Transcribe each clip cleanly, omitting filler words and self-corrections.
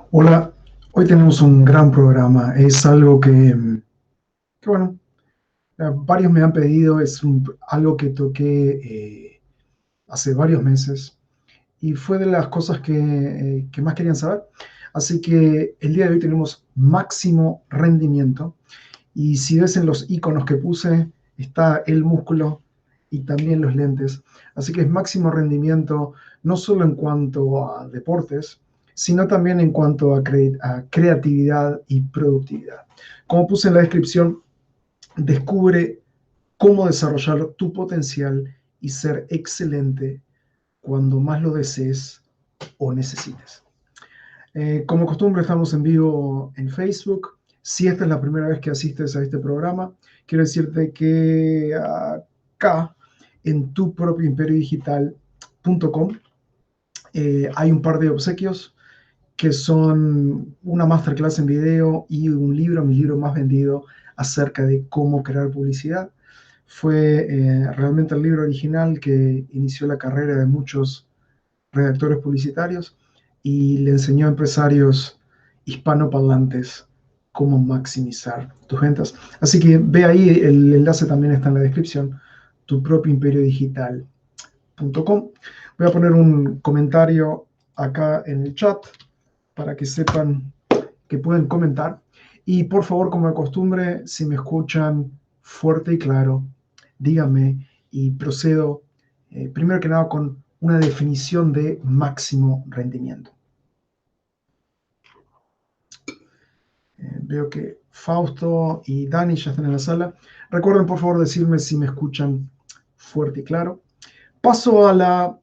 Hola, hoy tenemos un gran programa. Es algo que, bueno, varios me han pedido, algo que toqué hace varios meses y fue de las cosas que más querían saber. Así que el día de hoy tenemos máximo rendimiento y si ves en los iconos que puse, está el músculo y también los lentes. Así que es máximo rendimiento no solo en cuanto a deportes, sino también en cuanto a creatividad y productividad. Como puse en la descripción, descubre cómo desarrollar tu potencial y ser excelente cuando más lo desees o necesites. Como costumbre, estamos en vivo en Facebook. Si esta es la primera vez que asistes a este programa, quiero decirte que acá, en tupropiomperiodigital.com, hay un par de obsequios que son una masterclass en video y un libro, mi libro más vendido, acerca de cómo crear publicidad. Fue realmente el libro original que inició la carrera de muchos redactores publicitarios y le enseñó a empresarios hispanoparlantes cómo maximizar tus ventas. Así que ve ahí, el enlace también está en la descripción, tupropiomperiodigital.com. Voy a poner un comentario acá en el chat para que sepan que pueden comentar. Y por favor, como de costumbre, si me escuchan fuerte y claro, díganme y procedo primero que nada con una definición de máximo rendimiento. Veo que Fausto y Dani ya están en la sala. Recuerden por favor decirme si me escuchan fuerte y claro. Paso a la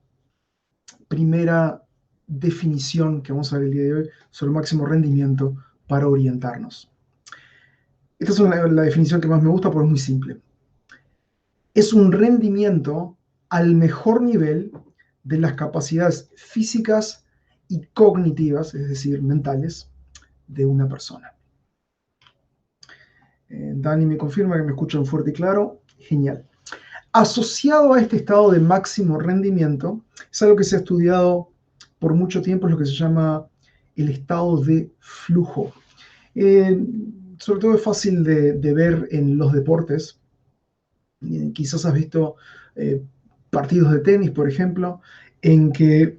primera definición que vamos a ver el día de hoy sobre el máximo rendimiento para orientarnos. Esta es la definición que más me gusta porque es muy simple. Es un rendimiento al mejor nivel de las capacidades físicas y cognitivas, es decir, mentales, de una persona. Dani me confirma que me escuchan fuerte y claro. Genial. Asociado a este estado de máximo rendimiento, es algo que se ha estudiado por mucho tiempo, es lo que se llama el estado de flujo. Sobre todo es fácil de ver en los deportes. Quizás has visto eh, partidos de tenis, por ejemplo, en que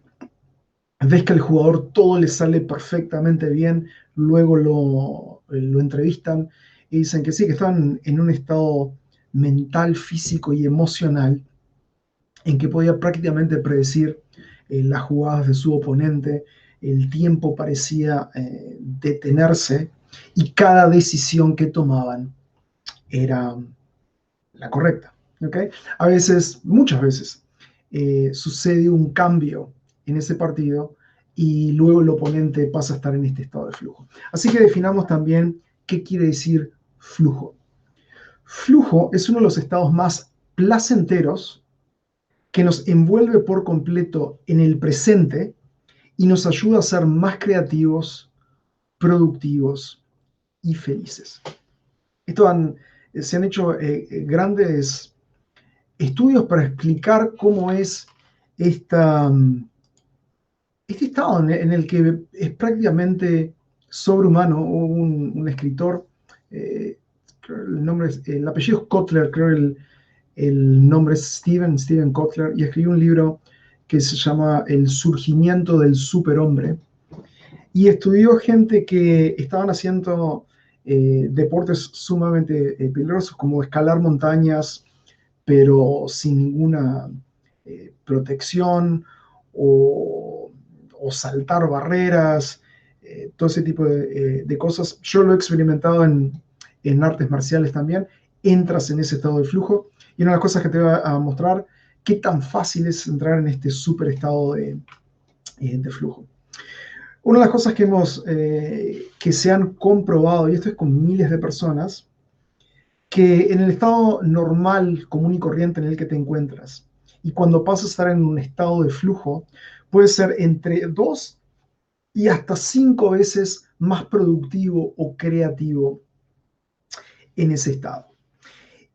ves que al jugador todo le sale perfectamente bien, luego lo entrevistan y dicen que sí, que están en un estado mental, físico y emocional en que podía prácticamente predecir las jugadas de su oponente, el tiempo parecía detenerse y cada decisión que tomaban era la correcta. ¿Okay? A veces, muchas veces, sucede un cambio en ese partido y luego el oponente pasa a estar en este estado de flujo. Así que definamos también qué quiere decir flujo. Flujo es uno de los estados más placenteros que nos envuelve por completo en el presente y nos ayuda a ser más creativos, productivos y felices. Se han hecho grandes estudios para explicar cómo es esta, este estado en el que es prácticamente sobrehumano. Hubo un escritor, el apellido es Kotler, creo el nombre es Steven Kotler, y escribió un libro que se llama El surgimiento del superhombre, y estudió gente que estaban haciendo deportes sumamente peligrosos, como escalar montañas, pero sin ninguna protección, o, o, saltar barreras, todo ese tipo de cosas. Yo lo he experimentado en artes marciales también. Entras en ese estado de flujo y una de las cosas que te voy a mostrar qué tan fácil es entrar en este super estado de flujo. Una de las cosas que se han comprobado, y esto es con miles de personas, que en el estado normal, común y corriente en el que te encuentras, y cuando pasas a estar en un estado de flujo, puede ser entre 2 y hasta 5 veces más productivo o creativo en ese estado.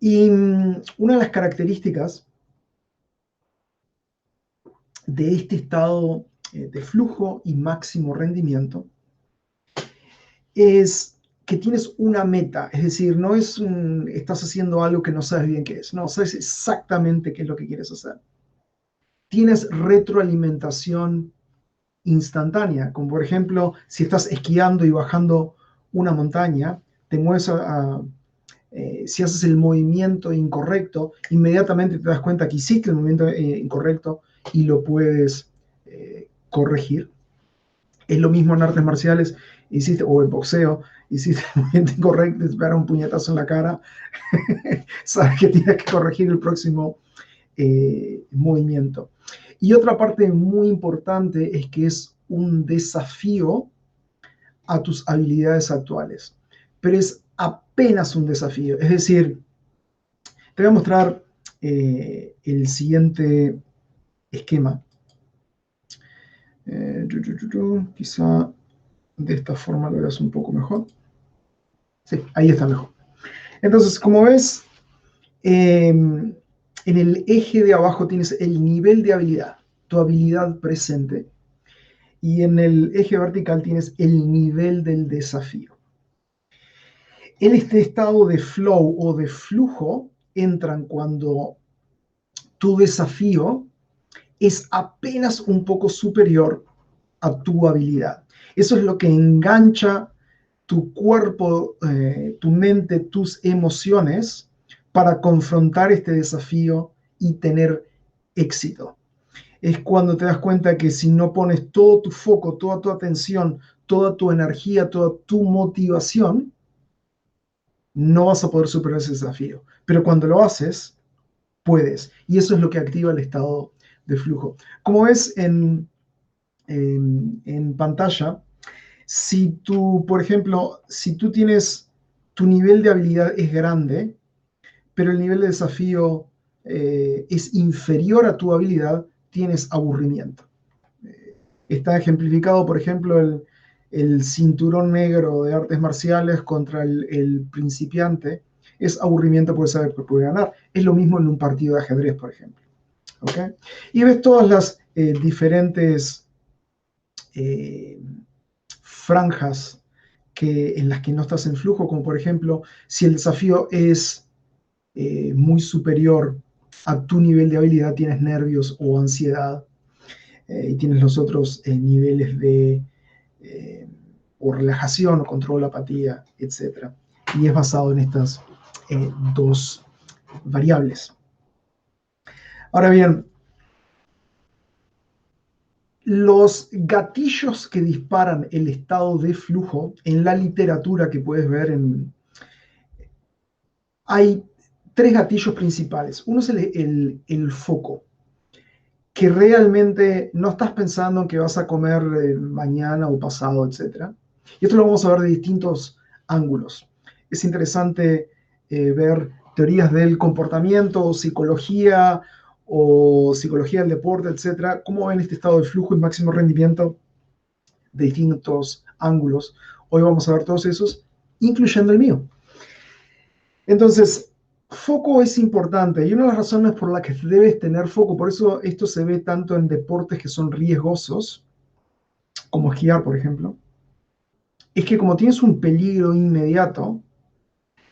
Y una de las características de este estado de flujo y máximo rendimiento es que tienes una meta, es decir, no es estás haciendo algo que no sabes bien qué es, no, sabes exactamente qué es lo que quieres hacer. Tienes retroalimentación instantánea, como por ejemplo, si estás esquiando y bajando una montaña, te mueves si haces el movimiento incorrecto, inmediatamente te das cuenta que hiciste el movimiento incorrecto y lo puedes corregir. Es lo mismo en artes marciales, hiciste, o en boxeo, hiciste el movimiento incorrecto, te pegaron un puñetazo en la cara, sabes que tienes que corregir el próximo movimiento. Y otra parte muy importante es que es un desafío a tus habilidades actuales, pero es apenas un desafío. Es decir, te voy a mostrar el siguiente esquema. Quizá de esta forma lo veas un poco mejor. Sí, ahí está mejor. Entonces, como ves, en el eje de abajo tienes el nivel de habilidad, tu habilidad presente, y en el eje vertical tienes el nivel del desafío. En este estado de flow o de flujo entran cuando tu desafío es apenas un poco superior a tu habilidad. Eso es lo que engancha tu cuerpo, tu mente, tus emociones para confrontar este desafío y tener éxito. Es cuando te das cuenta que si no pones todo tu foco, toda tu atención, toda tu energía, toda tu motivación, no vas a poder superar ese desafío. Pero cuando lo haces, puedes. Y eso es lo que activa el estado de flujo. Como ves en pantalla, si tú, por ejemplo, si tú tienes, tu nivel de habilidad es grande, pero el nivel de desafío es inferior a tu habilidad, tienes aburrimiento. Está ejemplificado, por ejemplo, el cinturón negro de artes marciales contra el principiante. Es aburrimiento porque sabe que puede ganar. Es lo mismo en un partido de ajedrez, por ejemplo. ¿Okay? Y ves todas las diferentes eh, franjas en las que no estás en flujo, como por ejemplo, si el desafío es muy superior a tu nivel de habilidad, tienes nervios o ansiedad, y tienes los otros niveles de eh, o relajación o control, apatía, etc. Y es basado en estas dos variables. Ahora bien, los gatillos que disparan el estado de flujo en la literatura que puedes ver hay tres gatillos principales. Uno es el foco, que realmente no estás pensando en que vas a comer mañana o pasado, etc. Y esto lo vamos a ver de distintos ángulos. Es interesante ver teorías del comportamiento, o psicología del deporte, etc. Cómo ven este estado de flujo y máximo rendimiento de distintos ángulos. Hoy vamos a ver todos esos, incluyendo el mío. Entonces, foco es importante y una de las razones por las que debes tener foco, por eso esto se ve tanto en deportes que son riesgosos, como esquiar, por ejemplo, es que como tienes un peligro inmediato,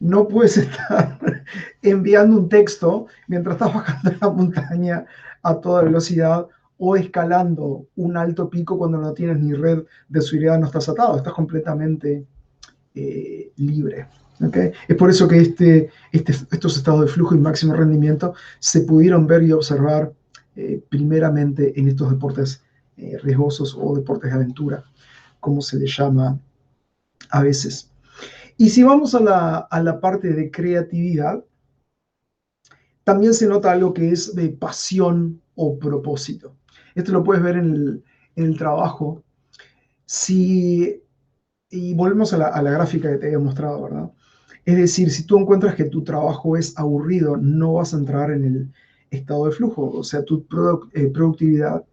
no puedes estar enviando un texto mientras estás bajando la montaña a toda velocidad o escalando un alto pico cuando no tienes ni red de seguridad, no estás atado, estás completamente libre. ¿Okay? Es por eso que estos estados de flujo y máximo rendimiento se pudieron ver y observar primeramente en estos deportes riesgosos o deportes de aventura, como se les llama a veces. Y si vamos a la parte de creatividad, también se nota algo que es de pasión o propósito. Esto lo puedes ver en el trabajo. Si, y volvemos a la gráfica que te había mostrado, ¿verdad? Es decir, si tú encuentras que tu trabajo es aburrido, no vas a entrar en el estado de flujo, o sea, tu productividad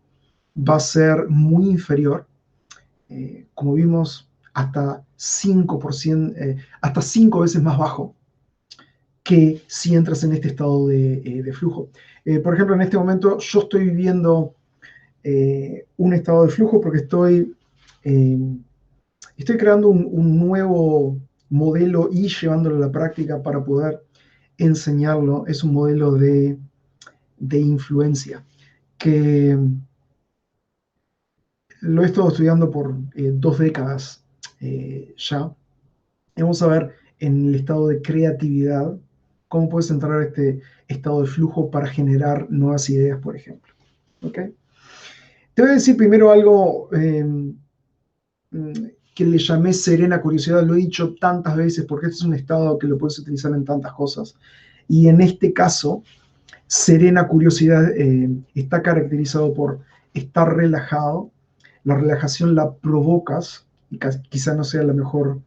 va a ser muy inferior, como vimos, hasta 5%, hasta 5 veces más bajo que si entras en este estado de flujo. Por ejemplo, en este momento yo estoy viviendo un estado de flujo porque estoy estoy creando un nuevo modelo y llevándolo a la práctica para poder enseñarlo. Es un modelo de influencia que lo he estado estudiando por 2 décadas ya. Y vamos a ver en el estado de creatividad cómo puedes entrar a este estado de flujo para generar nuevas ideas, por ejemplo. ¿Ok? Te voy a decir primero algo que le llamé serena curiosidad. Lo he dicho tantas veces porque este es un estado que lo puedes utilizar en tantas cosas. Y en este caso, serena curiosidad está caracterizado por estar relajado. La relajación la provocas, y quizá no sea la mejor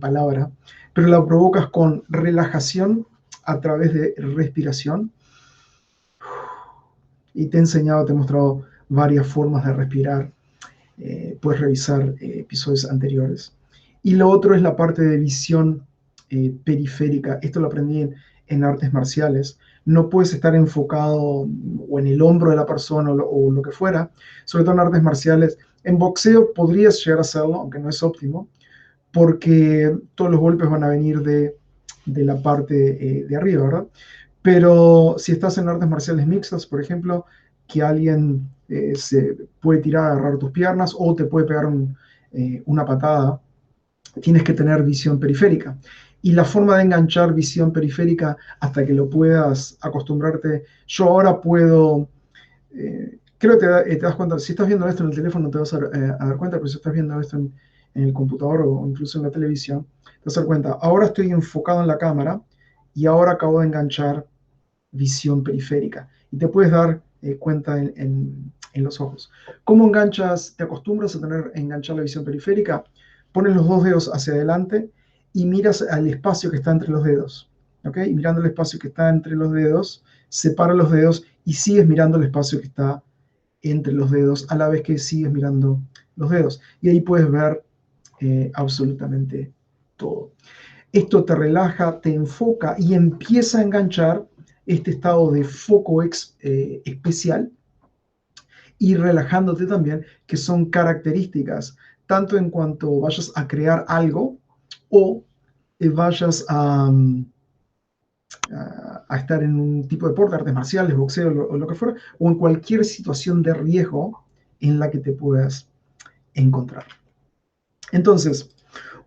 palabra, pero la provocas con relajación a través de respiración. Y te he enseñado, te he mostrado varias formas de respirar. Puedes revisar episodios anteriores. Y lo otro es la parte de visión periférica. Esto lo aprendí en artes marciales. No puedes estar enfocado o en el hombro de la persona o lo que fuera, sobre todo en artes marciales. En boxeo podrías llegar a hacerlo, aunque no es óptimo, porque todos los golpes van a venir de la parte de arriba, ¿verdad? Pero si estás en artes marciales mixtas, por ejemplo, que alguien se puede tirar a agarrar tus piernas o te puede pegar una patada, tienes que tener visión periférica. Y la forma de enganchar visión periférica hasta que lo puedas acostumbrarte, yo ahora puedo, creo que te das cuenta, si estás viendo esto en el teléfono te vas a dar cuenta, pero si estás viendo esto en el computador o incluso en la televisión, te vas a dar cuenta, ahora estoy enfocado en la cámara y ahora acabo de enganchar visión periférica. Y te puedes dar cuenta en los ojos. ¿Cómo enganchas? ¿Te acostumbras a enganchar la visión periférica? Pones los 2 dedos hacia adelante y miras al espacio que está entre los dedos. ¿Ok? Y mirando el espacio que está entre los dedos, separa los dedos y sigues mirando el espacio que está entre los dedos a la vez que sigues mirando los dedos. Y ahí puedes ver absolutamente todo. Esto te relaja, te enfoca y empieza a enganchar este estado de foco especial y relajándote también, que son características, tanto en cuanto vayas a crear algo o vayas a estar en un tipo de deporte, artes marciales, boxeo o lo que fuera, o en cualquier situación de riesgo en la que te puedas encontrar. Entonces,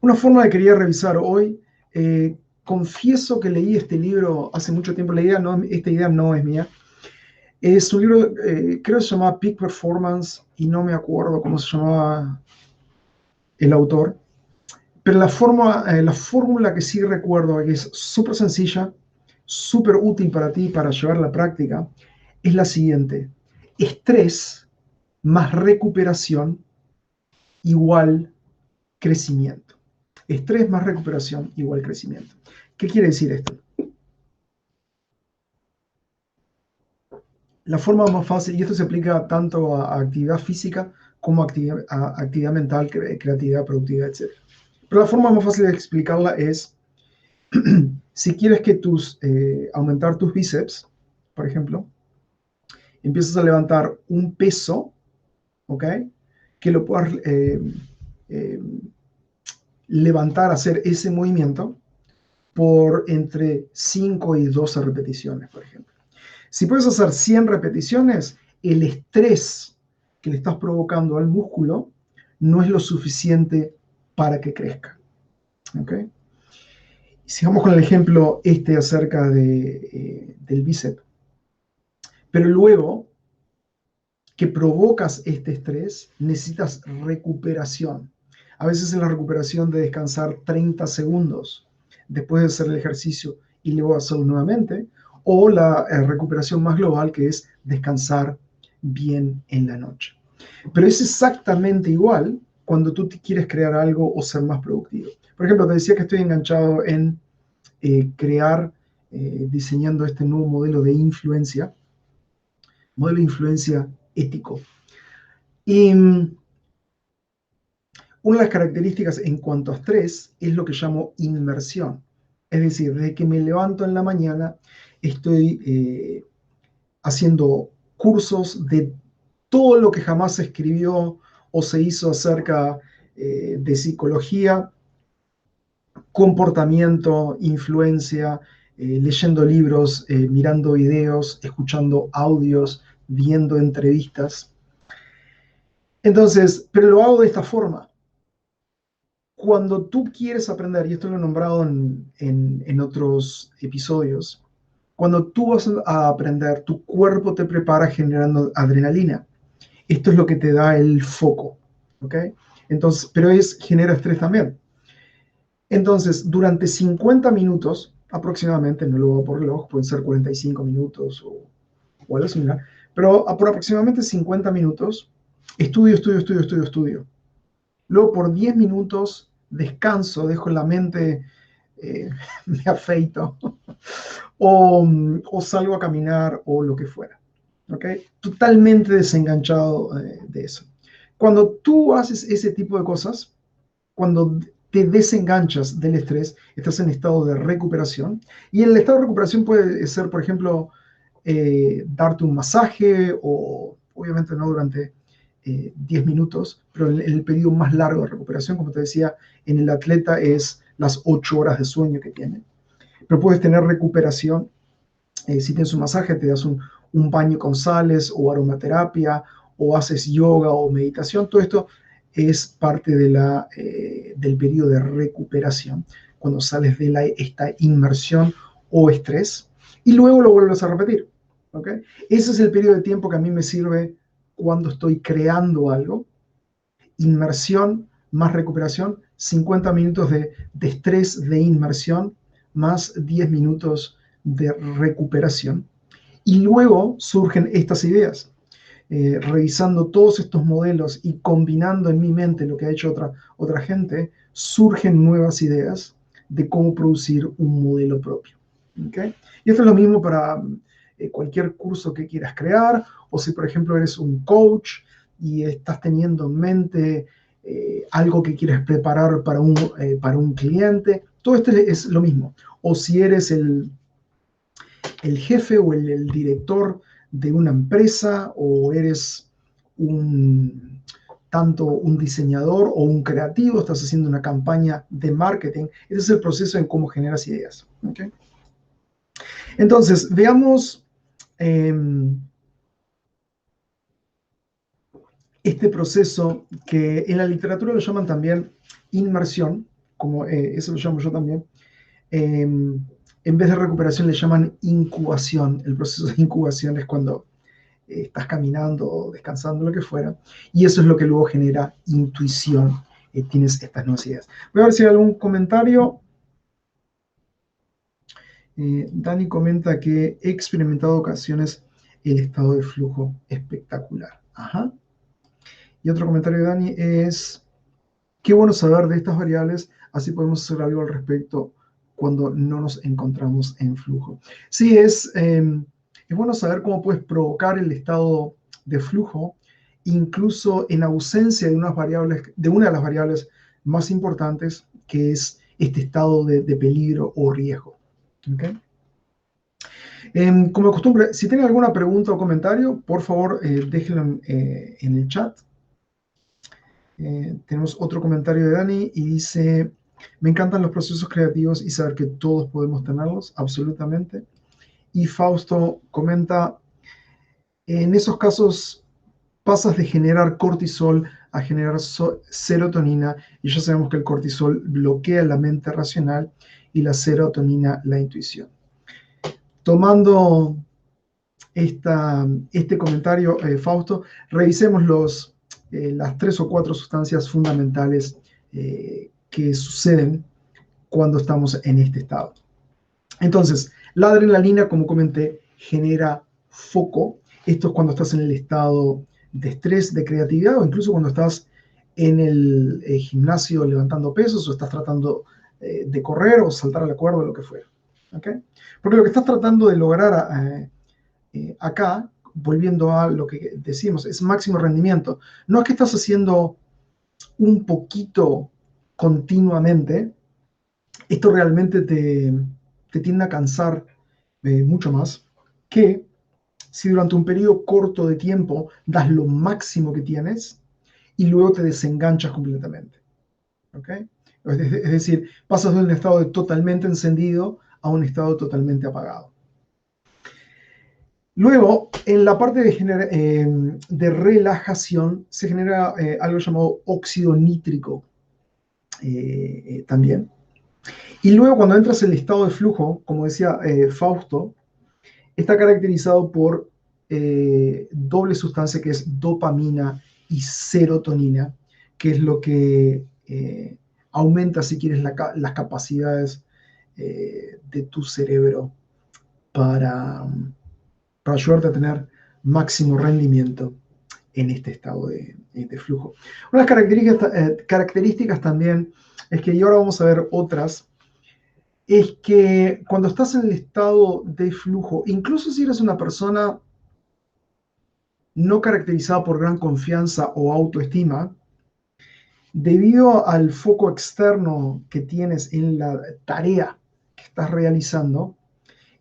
una forma que quería revisar hoy, confieso que leí este libro hace mucho tiempo, esta idea no es mía, es un libro, creo que se llamaba Peak Performance y no me acuerdo cómo se llamaba el autor, pero la fórmula que sí recuerdo, que es súper sencilla, súper útil para ti para llevar a la práctica, es la siguiente: estrés más recuperación igual crecimiento. Estrés más recuperación igual crecimiento. ¿Qué quiere decir esto? La forma más fácil, y esto se aplica tanto a actividad física como a actividad mental, creatividad, productividad, etc. Pero la forma más fácil de explicarla es, si quieres aumentar tus bíceps, por ejemplo, empiezas a levantar un peso, ¿ok? Que lo puedas eh, levantar, hacer ese movimiento por entre 5 y 12 repeticiones, por ejemplo. Si puedes hacer 100 repeticiones, el estrés que le estás provocando al músculo no es lo suficiente para que crezca. ¿Okay? Sigamos con el ejemplo acerca del bíceps. Pero luego que provocas este estrés, necesitas recuperación. A veces es la recuperación de descansar 30 segundos después de hacer el ejercicio y luego hacerlo nuevamente, o la recuperación más global, que es descansar bien en la noche. Pero es exactamente igual cuando tú quieres crear algo o ser más productivo. Por ejemplo, te decía que estoy enganchado en diseñando este nuevo modelo de influencia ético. Y una de las características en cuanto a estrés es lo que llamo inmersión. Es decir, desde que me levanto en la mañana, estoy haciendo cursos de todo lo que jamás se escribió o se hizo acerca de psicología, comportamiento, influencia, leyendo libros, mirando videos, escuchando audios, viendo entrevistas. Entonces, pero lo hago de esta forma. Cuando tú quieres aprender, y esto lo he nombrado en otros episodios, cuando tú vas a aprender, tu cuerpo te prepara generando adrenalina. Esto es lo que te da el foco, ¿ok? Entonces, pero genera estrés también. Entonces, durante 50 minutos aproximadamente, no lo hago por reloj, pueden ser 45 minutos o algo similar, pero por aproximadamente 50 minutos, estudio, estudio, estudio, estudio, estudio. Luego por 10 minutos descanso, dejo la mente, me afeito, o salgo a caminar o lo que fuera. ¿Ok? Totalmente desenganchado de eso. Cuando tú haces ese tipo de cosas, cuando te desenganchas del estrés, estás en estado de recuperación. Y el estado de recuperación puede ser, por ejemplo, darte un masaje o obviamente no durante 10 minutos, pero en el periodo más largo de recuperación, como te decía, en el atleta es las 8 horas de sueño que tiene. Pero puedes tener recuperación. Si tienes un masaje, te das un baño con sales o aromaterapia o haces yoga o meditación. Todo esto es parte del periodo de recuperación, cuando sales de esta inmersión o estrés y luego lo vuelves a repetir. ¿Okay? Ese es el periodo de tiempo que a mí me sirve cuando estoy creando algo. Inmersión más recuperación, 50 minutos de estrés de inmersión más 10 minutos de recuperación. Y luego surgen estas ideas. Revisando todos estos modelos y combinando en mi mente lo que ha hecho otra gente, surgen nuevas ideas de cómo producir un modelo propio. ¿Okay? Y esto es lo mismo para cualquier curso que quieras crear, o si por ejemplo eres un coach y estás teniendo en mente algo que quieres preparar para un cliente, todo esto es lo mismo. O si eres el jefe o el director de una empresa o eres tanto un diseñador o un creativo, estás haciendo una campaña de marketing, ese es el proceso en cómo generas ideas. ¿Okay? Entonces, veamos este proceso que en la literatura lo llaman también inmersión, como eso lo llamo yo también. En vez de recuperación le llaman incubación. El proceso de incubación es cuando estás caminando, descansando, lo que fuera, y eso es lo que luego genera intuición. Tienes estas nuevas ideas. Voy a ver si hay algún comentario. Dani comenta que he experimentado ocasiones el estado de flujo espectacular. Ajá. Y otro comentario de Dani es, qué bueno saber de estas variables, así podemos hacer algo al respecto cuando no nos encontramos en flujo. Sí, es bueno saber cómo puedes provocar el estado de flujo, incluso en ausencia de una de las variables más importantes, que es este estado de peligro o riesgo. ¿Okay? Como de costumbre, si tienen alguna pregunta o comentario, por favor, déjenlo en el chat. Tenemos otro comentario de Dani y dice, me encantan los procesos creativos y saber que todos podemos tenerlos, absolutamente. Y Fausto comenta, en esos casos pasas de generar cortisol a generar serotonina, y ya sabemos que el cortisol bloquea la mente racional y la serotonina la intuición. Tomando este comentario, Fausto, revisemos las 3 o 4 sustancias fundamentales que suceden cuando estamos en este estado. Entonces, la adrenalina, como comenté, genera foco. Esto es cuando estás en el estado de estrés, de creatividad, o incluso cuando estás en el gimnasio levantando pesos o estás tratando de correr o saltar a la cuerda o lo que fuera. ¿Okay? Porque lo que estás tratando de lograr acá, volviendo a lo que decimos, es máximo rendimiento. No es que estás haciendo un poquito continuamente, esto realmente te tiende a cansar mucho más que si durante un periodo corto de tiempo das lo máximo que tienes y luego te desenganchas completamente. ¿ok? Es decir, pasas de un estado de totalmente encendido a un estado totalmente apagado. Luego, en la parte de relajación, se genera algo llamado óxido nítrico también. Y luego, cuando entras en el estado de flujo, como decía Fausto, está caracterizado por doble sustancia que es dopamina y serotonina, que es lo que aumenta, si quieres, las capacidades de tu cerebro para, para ayudarte a tener máximo rendimiento en este estado de flujo. Unas características también es que, y ahora vamos a ver otras, es que cuando estás en el estado de flujo, incluso si eres una persona no caracterizada por gran confianza o autoestima, debido al foco externo que tienes en la tarea que estás realizando,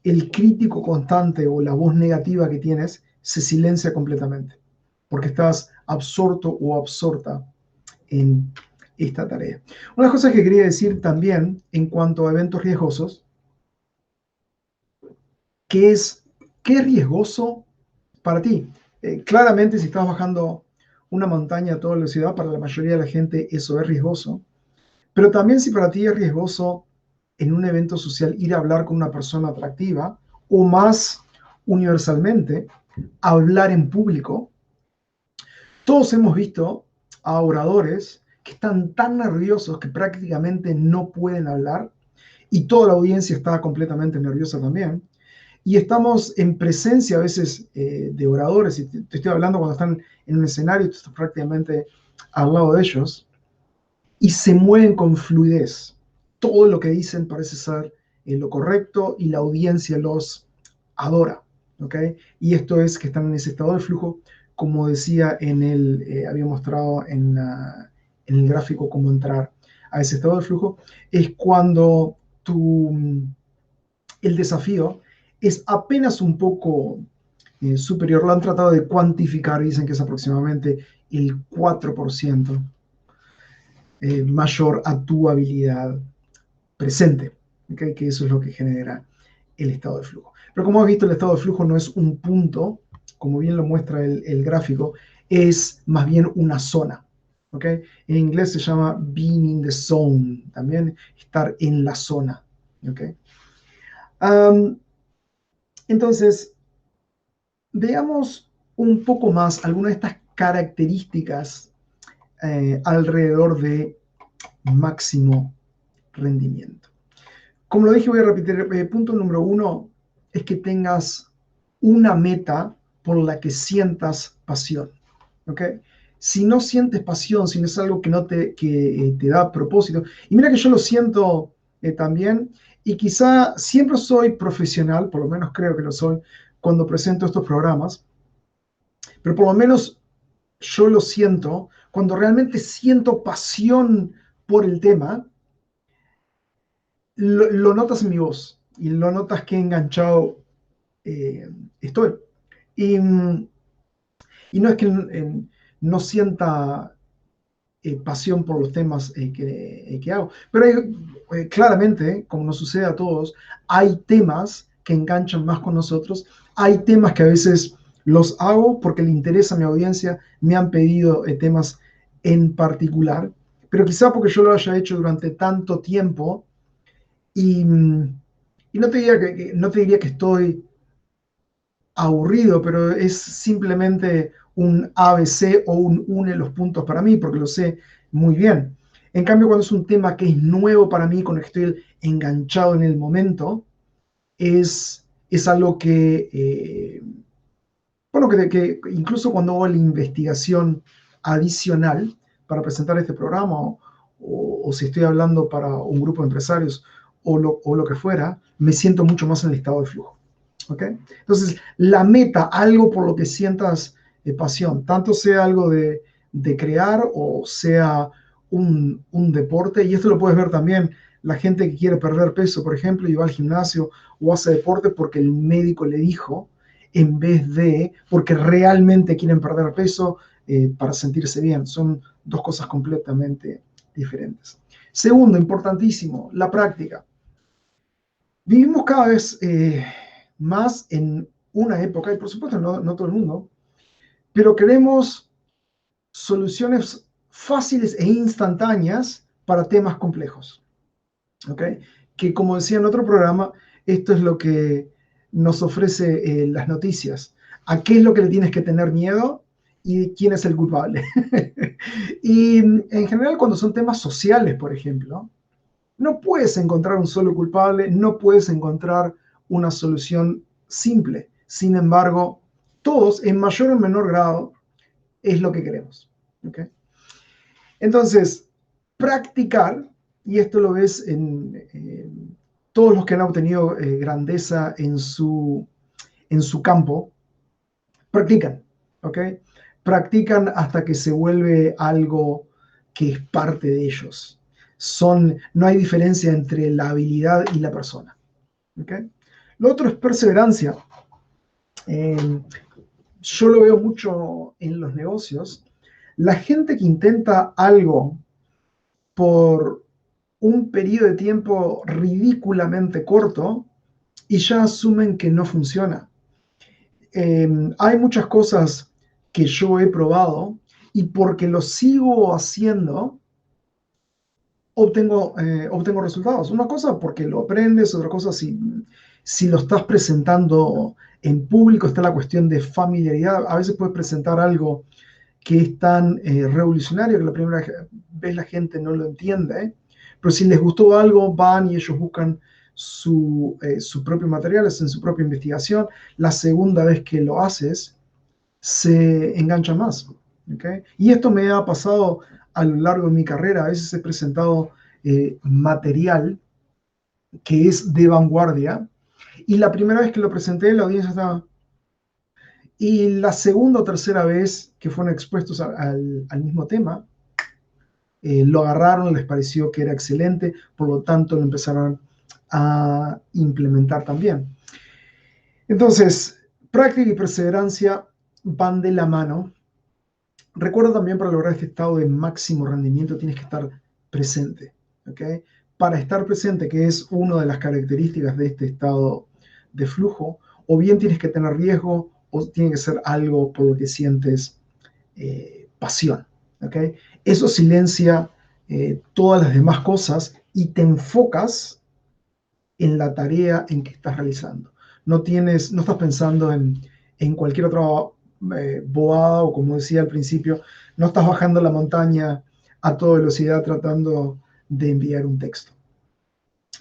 el crítico constante o la voz negativa que tienes se silencia completamente, porque estás absorto o absorta en esta tarea. Una de las cosas que quería decir también en cuanto a eventos riesgosos, que es, ¿qué es riesgoso para ti? Claramente, si estás bajando una montaña a toda velocidad, para la mayoría de la gente eso es riesgoso, pero también si para ti es riesgoso en un evento social ir a hablar con una persona atractiva, o más universalmente, hablar en público. Todos hemos visto a oradores que están tan nerviosos que prácticamente no pueden hablar y toda la audiencia está completamente nerviosa también. Y estamos en presencia a veces de oradores, y te estoy hablando cuando están en un escenario, tú estás prácticamente al lado de ellos, y se mueven con fluidez. Todo lo que dicen parece ser lo correcto y la audiencia los adora. ¿Ok? Y esto es que están en ese estado de flujo, como decía había mostrado en el gráfico cómo entrar a ese estado de flujo, es cuando el desafío es apenas un poco superior. Lo han tratado de cuantificar, dicen que es aproximadamente el 4% mayor a tu habilidad presente, ¿okay? Que eso es lo que genera el estado de flujo. Pero como has visto, el estado de flujo no es un punto, como bien lo muestra el gráfico, es más bien una zona. ¿Okay? En inglés se llama being in the zone, también estar en la zona. ¿Okay? Entonces, veamos un poco más algunas de estas características alrededor de máximo rendimiento. Como lo dije, voy a repetir, punto número 1 es que tengas una meta por la que sientas pasión. ¿Ok? Si no sientes pasión, si no es algo que, no te da propósito, y mira que yo lo siento también, y quizá siempre soy profesional, por lo menos creo que lo soy, cuando presento estos programas, pero por lo menos yo lo siento, cuando realmente siento pasión por el tema, lo notas en mi voz y lo notas que enganchado estoy. Y, y no es que no sienta pasión por los temas que hago, pero claramente, como nos sucede a todos, hay temas que enganchan más con nosotros, hay temas que a veces los hago porque le interesa a mi audiencia, me han pedido temas en particular, pero quizá porque yo lo haya hecho durante tanto tiempo y, y no te diría no te diría que estoy aburrido, pero es simplemente un ABC o un une los puntos para mí, porque lo sé muy bien. En cambio, cuando es un tema que es nuevo para mí, con el que estoy enganchado en el momento, es algo bueno, que incluso cuando hago la investigación adicional para presentar este programa, o si estoy hablando para un grupo de empresarios o lo que fuera, me siento mucho más en el estado de flujo. ¿Okay? Entonces, la meta, algo por lo que sientas pasión, tanto sea algo de crear o sea un deporte, y esto lo puedes ver también, la gente que quiere perder peso, por ejemplo, y va al gimnasio o hace deporte porque el médico le dijo, en vez de porque realmente quieren perder peso para sentirse bien. Son dos cosas completamente diferentes. Segundo, importantísimo, la práctica. Vivimos cada vez más en una época, y por supuesto no todo el mundo, pero queremos soluciones fáciles e instantáneas para temas complejos. ¿Ok? Que como decía en otro programa, esto es lo que nos ofrece las noticias. ¿A qué es lo que le tienes que tener miedo y quién es el culpable? Y en general cuando son temas sociales, por ejemplo, no puedes encontrar un solo culpable, no puedes encontrar una solución simple. Sin embargo, todos, en mayor o menor grado, es lo que queremos. ¿Ok? Entonces, practicar, y esto lo ves en todos los que han obtenido grandeza en su campo, practican, ¿ok? Practican hasta que se vuelve algo que es parte de ellos. No hay diferencia entre la habilidad y la persona, ¿ok? Lo otro es perseverancia. Eh, yo lo veo mucho en los negocios. La gente que intenta algo por un periodo de tiempo ridículamente corto y ya asumen que no funciona. Hay muchas cosas que yo he probado y porque lo sigo haciendo, obtengo resultados. Una cosa porque lo aprendes, otra cosa si lo estás presentando en público, está la cuestión de familiaridad. A veces puedes presentar algo que es tan revolucionario que la primera vez la gente no lo entiende, pero si les gustó algo, van y ellos buscan su propio material, hacen su propia investigación. La segunda vez que lo haces, se engancha más. ¿Okay? Y esto me ha pasado a lo largo de mi carrera. A veces he presentado material que es de vanguardia y la primera vez que lo presenté, la audiencia estaba... Y la segunda o tercera vez que fueron expuestos al mismo tema, lo agarraron, les pareció que era excelente, por lo tanto lo empezaron a implementar también. Entonces, práctica y perseverancia van de la mano. Recuerda también, para lograr este estado de máximo rendimiento tienes que estar presente. ¿Okay? Para estar presente, que es una de las características de este estado de flujo, o bien tienes que tener riesgo o tiene que ser algo por lo que sientes pasión. ¿Okay? Eso silencia todas las demás cosas y te enfocas en la tarea en que estás realizando. No estás pensando en cualquier otra bobada, o como decía al principio, no estás bajando la montaña a toda velocidad tratando de enviar un texto.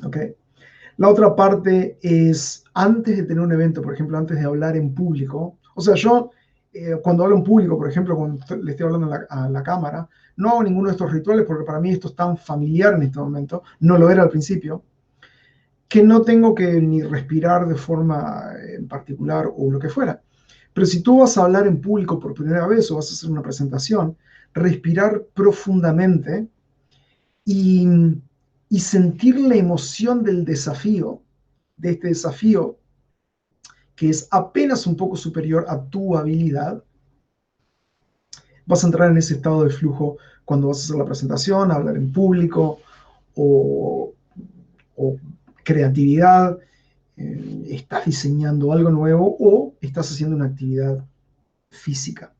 ¿Okay? La otra parte es, antes de tener un evento, por ejemplo, antes de hablar en público, o sea, yo cuando hablo en público, por ejemplo, cuando le estoy hablando a la cámara, no hago ninguno de estos rituales porque para mí esto es tan familiar en este momento, no lo era al principio, que no tengo que ni respirar de forma en particular o lo que fuera. Pero si tú vas a hablar en público por primera vez o vas a hacer una presentación, respirar profundamente y, y sentir la emoción del desafío, de este desafío que es apenas un poco superior a tu habilidad, vas a entrar en ese estado de flujo cuando vas a hacer la presentación, hablar en público o, o creatividad, estás diseñando algo nuevo o estás haciendo una actividad física.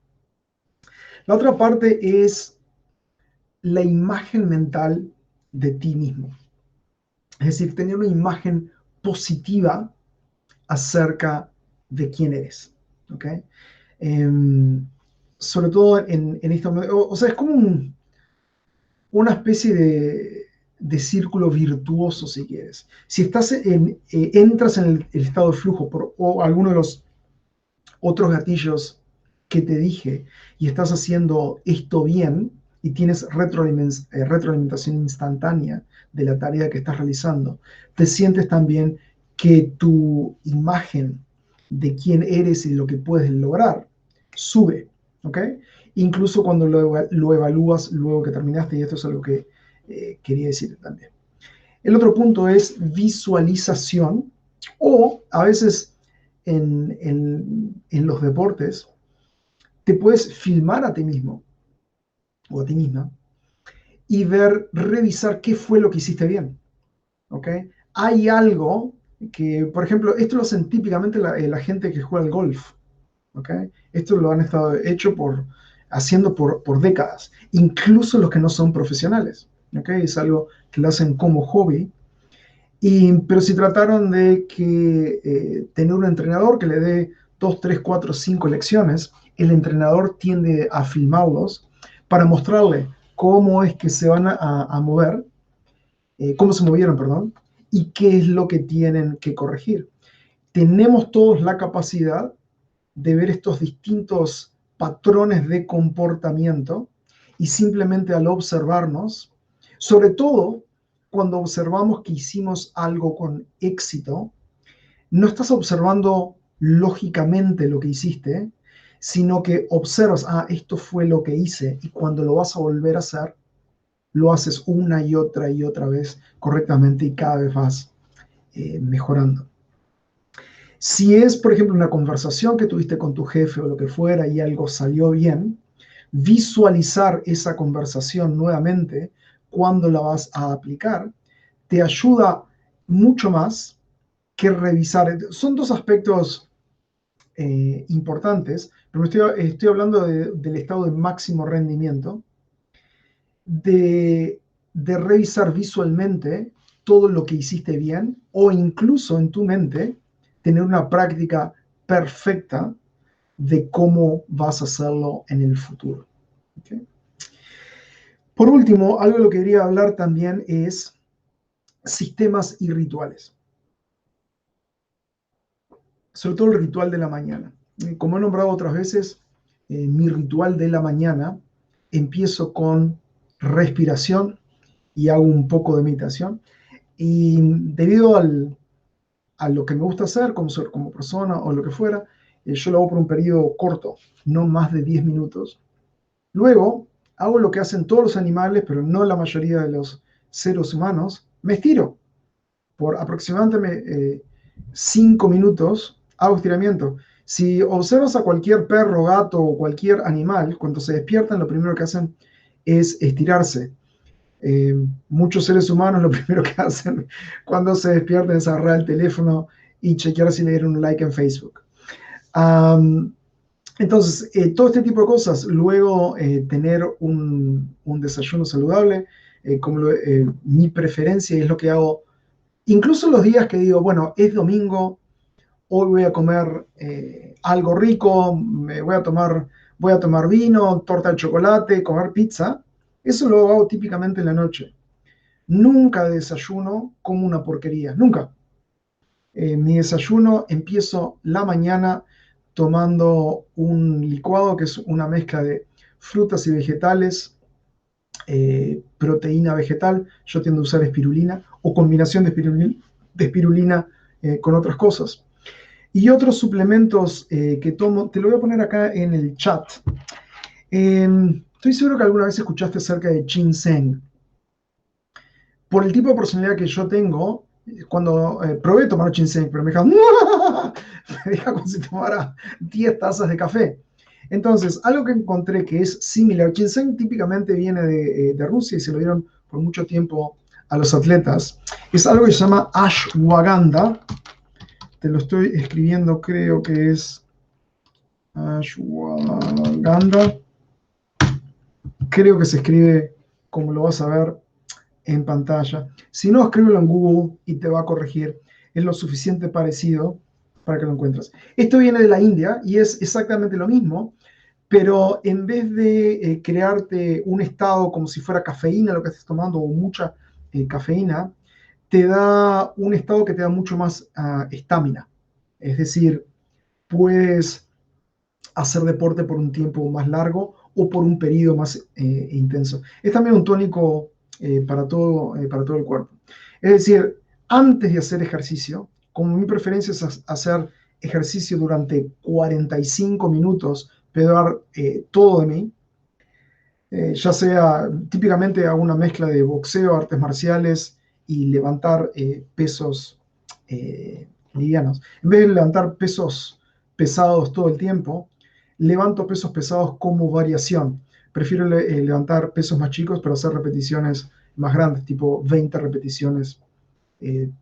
La otra parte es la imagen mental de ti mismo. Es decir, tener una imagen positiva acerca de quién eres. ¿Okay? Sobre todo en esta... O sea, es como una especie de círculo virtuoso, si quieres. Si entras en el estado de flujo o alguno de los otros gatillos que te dije y estás haciendo esto bien y tienes retroalimentación instantánea de la tarea que estás realizando, te sientes también que tu imagen de quién eres y lo que puedes lograr sube, ¿ok? Incluso cuando lo evalúas luego que terminaste, y esto es algo que quería decir también. El otro punto es visualización, o a veces en los deportes te puedes filmar a ti mismo o a ti misma y revisar qué fue lo que hiciste bien. ¿Ok? Hay algo que, por ejemplo, esto lo hacen típicamente la gente que juega al golf. ¿Ok? Esto lo han estado haciendo por décadas, incluso los que no son profesionales. ¿Ok? Es algo que lo hacen como hobby. Pero si trataron de tener un entrenador que le dé 2, 3, 4, 5 lecciones, el entrenador tiende a filmarlos para mostrarle cómo es que se van a mover, cómo se movieron, perdón, y qué es lo que tienen que corregir. Tenemos todos la capacidad de ver estos distintos patrones de comportamiento y simplemente al observarnos, sobre todo cuando observamos que hicimos algo con éxito, no estás observando lógicamente lo que hiciste, sino que observas, esto fue lo que hice, y cuando lo vas a volver a hacer, lo haces una y otra vez correctamente y cada vez vas mejorando. Si es, por ejemplo, una conversación que tuviste con tu jefe o lo que fuera y algo salió bien, visualizar esa conversación nuevamente cuando la vas a aplicar te ayuda mucho más que revisar. Son dos aspectos importantes, pero estoy hablando del estado de máximo rendimiento, de, de revisar visualmente todo lo que hiciste bien o incluso en tu mente tener una práctica perfecta de cómo vas a hacerlo en el futuro. ¿Okay? Por último, algo de lo que quería hablar también es sistemas y rituales, sobre todo el ritual de la mañana. Como he nombrado otras veces, mi ritual de la mañana empiezo con respiración y hago un poco de meditación. Y debido a lo que me gusta hacer como persona o lo que fuera, yo lo hago por un periodo corto, no más de 10 minutos. Luego hago lo que hacen todos los animales, pero no la mayoría de los seres humanos. Me estiro por aproximadamente 5 minutos, hago estiramiento. Si observas a cualquier perro, gato o cualquier animal, cuando se despiertan, lo primero que hacen es estirarse. Muchos seres humanos lo primero que hacen cuando se despiertan es agarrar el teléfono y chequear si le dieron un like en Facebook. Entonces, todo este tipo de cosas, luego tener un desayuno saludable, mi preferencia es lo que hago, incluso los días que digo, bueno, es domingo, hoy voy a comer algo rico, voy a tomar vino, torta de chocolate, comer pizza, eso lo hago típicamente en la noche. Nunca desayuno como una porquería, nunca. Mi desayuno empiezo la mañana tomando un licuado que es una mezcla de frutas y vegetales, proteína vegetal, yo tiendo a usar espirulina o combinación de espirulina con otras cosas. Y otros suplementos que tomo, te lo voy a poner acá en el chat. Estoy seguro que alguna vez escuchaste acerca de ginseng. Por el tipo de personalidad que yo tengo, cuando probé tomar ginseng, pero me deja como si tomara 10 tazas de café. Entonces, algo que encontré que es similar, ginseng típicamente viene de Rusia y se lo dieron por mucho tiempo a los atletas, es algo que se llama ashwagandha. Te lo estoy escribiendo, creo que es ashwagandha. Creo que se escribe como lo vas a ver en pantalla. Si no, escríbelo en Google y te va a corregir. Es lo suficiente parecido para que lo encuentres. Esto viene de la India y es exactamente lo mismo, pero en vez de crearte un estado como si fuera cafeína lo que estés tomando o mucha cafeína, te da un estado que te da mucho más estamina. Es decir, puedes hacer deporte por un tiempo más largo o por un periodo más intenso. Es también un tónico para todo el cuerpo. Es decir, antes de hacer ejercicio, como mi preferencia es hacer ejercicio durante 45 minutos, pero dar todo de mí, ya sea, típicamente hago una mezcla de boxeo, artes marciales y levantar pesos livianos. En vez de levantar pesos pesados todo el tiempo, levanto pesos pesados como variación. prefiero levantar pesos más chicos, pero hacer repeticiones más grandes, tipo 20 repeticiones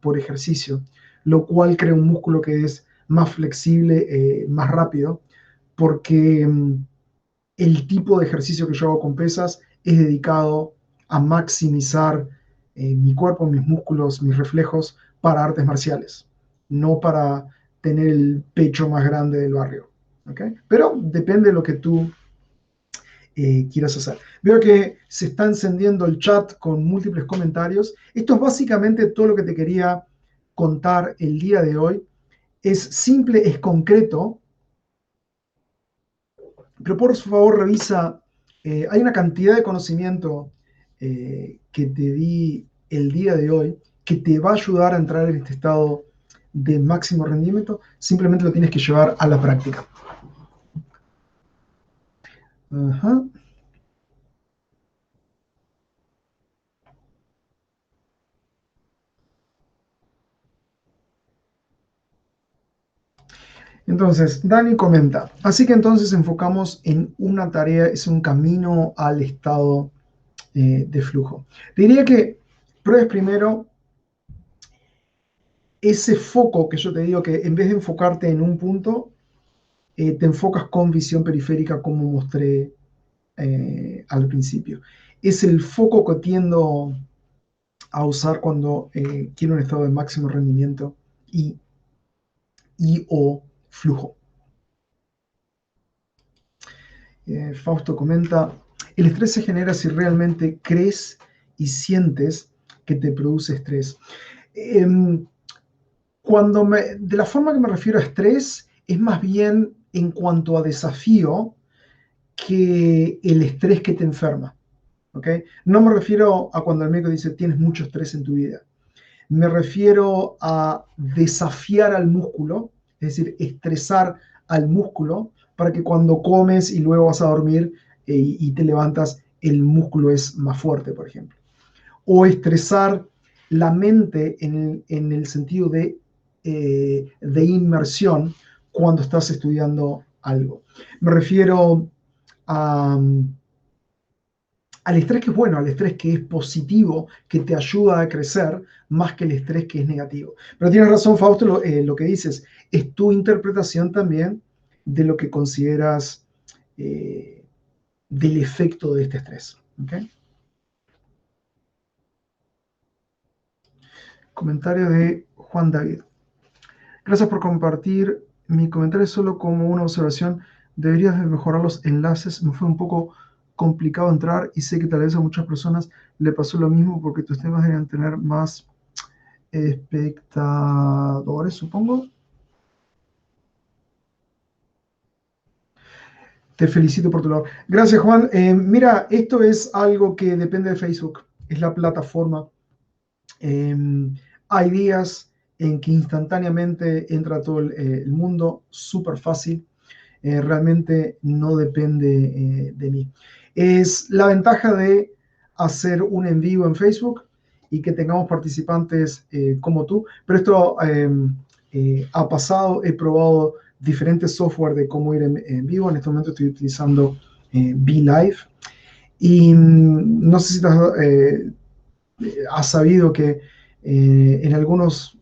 por ejercicio, lo cual crea un músculo que es más flexible, más rápido, porque el tipo de ejercicio que yo hago con pesas es dedicado a maximizar mi cuerpo, mis músculos, mis reflejos para artes marciales, no para tener el pecho más grande del barrio. ¿Okay? Pero depende de lo que tú quieras hacer. Veo que se está encendiendo el chat con múltiples comentarios. Esto es básicamente todo lo que te quería contar el día de hoy. Es simple, es concreto, pero por favor revisa, hay una cantidad de conocimiento que te di el día de hoy que te va a ayudar a entrar en este estado de máximo rendimiento, simplemente lo tienes que llevar a la práctica. Ajá. Entonces, Dani comenta, así que entonces enfocamos en una tarea, es un camino al estado de flujo. Diría que pruebes primero ese foco que yo te digo que en vez de enfocarte en un punto, te enfocas con visión periférica como mostré al principio. Es el foco que tiendo a usar cuando quiero un estado de máximo rendimiento y, o flujo. Fausto comenta, el estrés se genera si realmente crees y sientes que te produce estrés. Em, de la forma que me refiero a estrés, es más bien en cuanto a desafío que el estrés que te enferma. ¿Okay? No me refiero a cuando el médico dice tienes mucho estrés en tu vida. Me refiero a desafiar al músculo, es decir, estresar al músculo para que cuando comes y luego vas a dormir y te levantas, el músculo es más fuerte, por ejemplo. O estresar la mente en el sentido de inmersión cuando estás estudiando algo. Me refiero a, al estrés que es bueno, al estrés que es positivo, que te ayuda a crecer, más que el estrés que es negativo. Pero tienes razón, Fausto, lo que dices, es tu interpretación también de lo que consideras del efecto de este estrés. ¿Okay? Comentario de Juan David. Gracias por compartir. Mi comentario es solo como una observación. Deberías de mejorar los enlaces. Me fue un poco complicado entrar y sé que tal vez a muchas personas le pasó lo mismo porque tus temas deberían tener más espectadores, supongo. Te felicito por tu lado. Gracias, Juan. Mira, esto es algo que depende de Facebook. Es la plataforma. Eh, Hay días en que instantáneamente entra todo el mundo, súper fácil. Realmente no depende de mí. Es la ventaja de hacer un en vivo en Facebook y que tengamos participantes como tú, pero esto ha pasado, he probado diferentes software de cómo ir en vivo, en este momento estoy utilizando BeLive y no sé si has sabido que en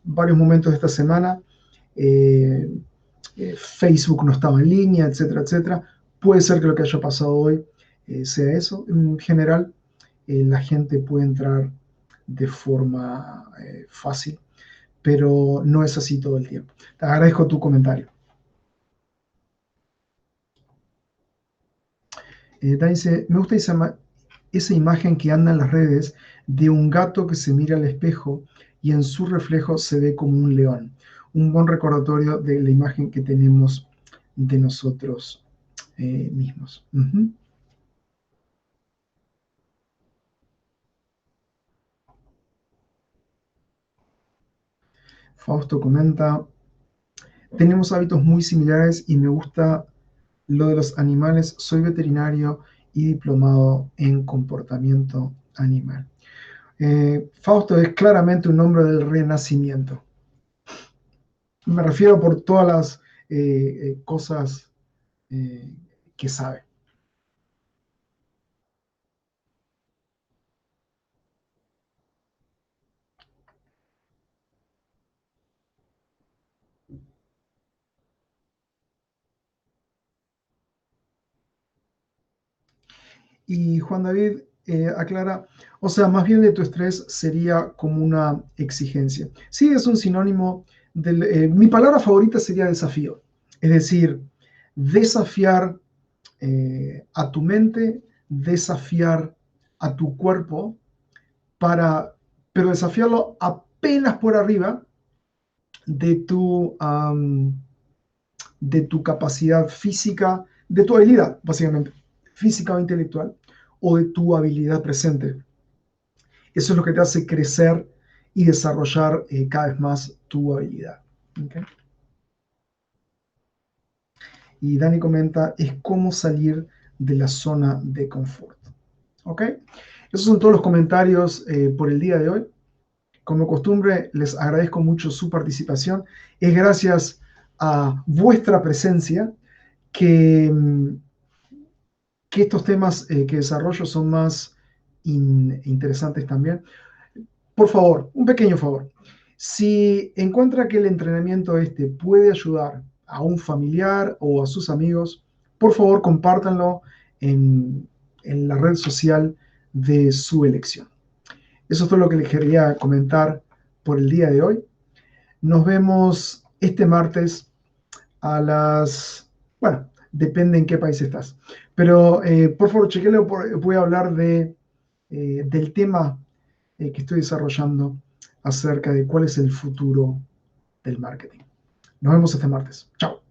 varios momentos de esta semana, eh, Facebook no estaba en línea, etcétera, etcétera. Puede ser que lo que haya pasado hoy sea eso. En general, la gente puede entrar de forma fácil, pero no es así todo el tiempo. Te agradezco tu comentario. Dice, me gusta esa imagen que anda en las redes de un gato que se mira al espejo y en su reflejo se ve como un león. Un buen recordatorio de la imagen que tenemos de nosotros mismos. Ujú. Fausto comenta, tenemos hábitos muy similares y me gusta lo de los animales. Soy veterinario y diplomado en comportamiento animal. Fausto es claramente un hombre del renacimiento. Me refiero por todas las cosas eh, que sabe. Y Juan David aclara, o sea, más bien de tu estrés sería como una exigencia. Sí, es un sinónimo del... mi palabra favorita sería desafío. Es decir, desafiar a tu mente, desafiar a tu cuerpo, pero desafiarlo apenas por arriba de de tu capacidad física, de tu habilidad, básicamente, física o intelectual, o de tu habilidad presente. Eso es lo que te hace crecer y desarrollar cada vez más tu habilidad. ¿Okay? Y Dani comenta, es cómo salir de la zona de confort. ¿Ok? Esos son todos los comentarios por el día de hoy. Como costumbre, les agradezco mucho su participación. Es gracias a vuestra presencia que, que estos temas que desarrollo son más interesantes también. Por favor, un pequeño favor. Si encuentra que el entrenamiento este puede ayudar a un familiar o a sus amigos, por favor compártanlo en la red social de su elección. Eso es todo lo que les quería comentar por el día de hoy. Nos vemos este martes a las... Bueno, depende en qué país estás. Pero por favor, chequenlo. Voy a hablar del tema que estoy desarrollando acerca de cuál es el futuro del marketing. Nos vemos este martes. Chao.